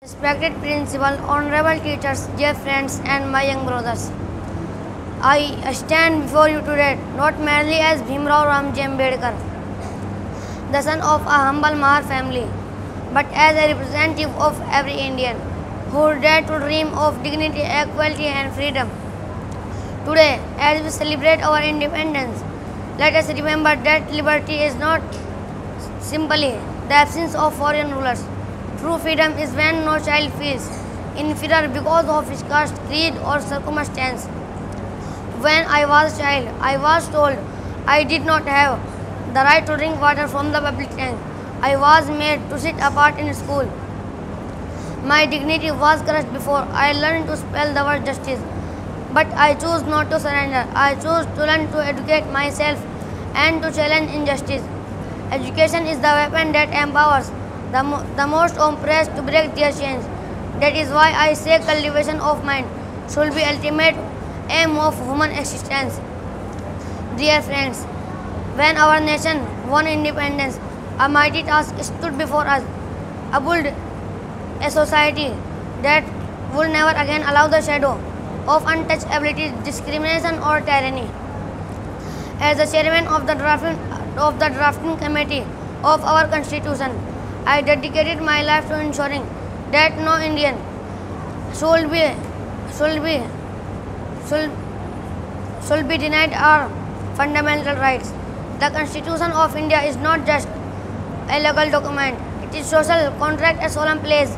Respected principal, honorable teachers, dear friends, and my young brothers. I stand before you today not merely as Bhimrao Ramji Ambedkar, the son of a humble Mahar family, but as a representative of every Indian who dared to dream of dignity, equality, and freedom. Today, as we celebrate our independence, let us remember that liberty is not simply the absence of foreign rulers. True freedom is when no child feels inferior because of his caste, creed, or circumstance. When I was a child, I was told I did not have the right to drink water from the public tank. I was made to sit apart in school. My dignity was crushed before I learned to spell the word justice. But I chose not to surrender. I chose to learn to educate myself and to challenge injustice. Education is the weapon that empowers the most oppressed to break their chains. That is why I say cultivation of mind should be ultimate aim of human existence. Dear friends, when our nation won independence, a mighty task stood before us: to build a society that would never again allow the shadow of untouchability, discrimination, or tyranny. As the chairman of the drafting committee of our constitution, I dedicated my life to ensuring that no Indian should be denied our fundamental rights. The Constitution of India is not just a legal document; it is social contract, a solemn pledge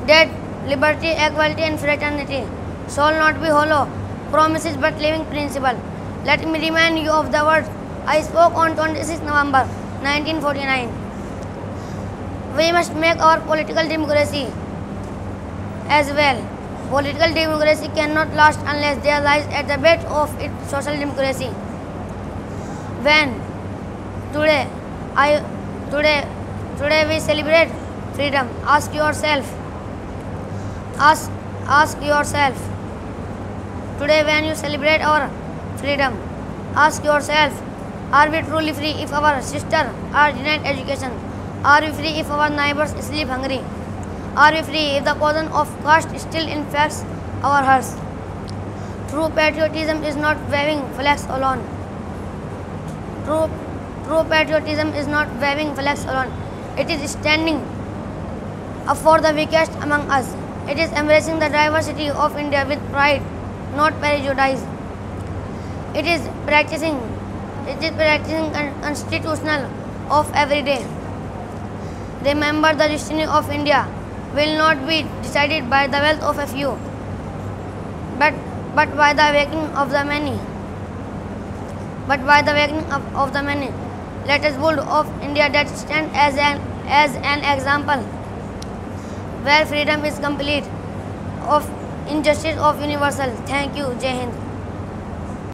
that liberty, equality, and fraternity shall not be hollow promises but living principle. Let me remind you of the words I spoke on 26 November 1949. We must make our political democracy as well. Political democracy cannot last unless there lies at the base of its social democracy. When today we celebrate freedom, ask yourself. Today, when you celebrate our freedom, ask yourself: are we truly free if our sisters are denied education? Are we free if our neighbors sleep hungry? Are we free if the poison of caste still infects our hearts? True patriotism is not waving flags alone. True patriotism is not waving flags alone. It is standing up for the weakest among us. It is embracing the diversity of India with pride, not prejudice. It is practicing constitutional of every day. Remember, the destiny of India will not be decided by the wealth of a few, but by the awakening of the many. Let us build of India that stands as an example, where freedom is complete, of injustice of universal. Thank you. Jai Hind.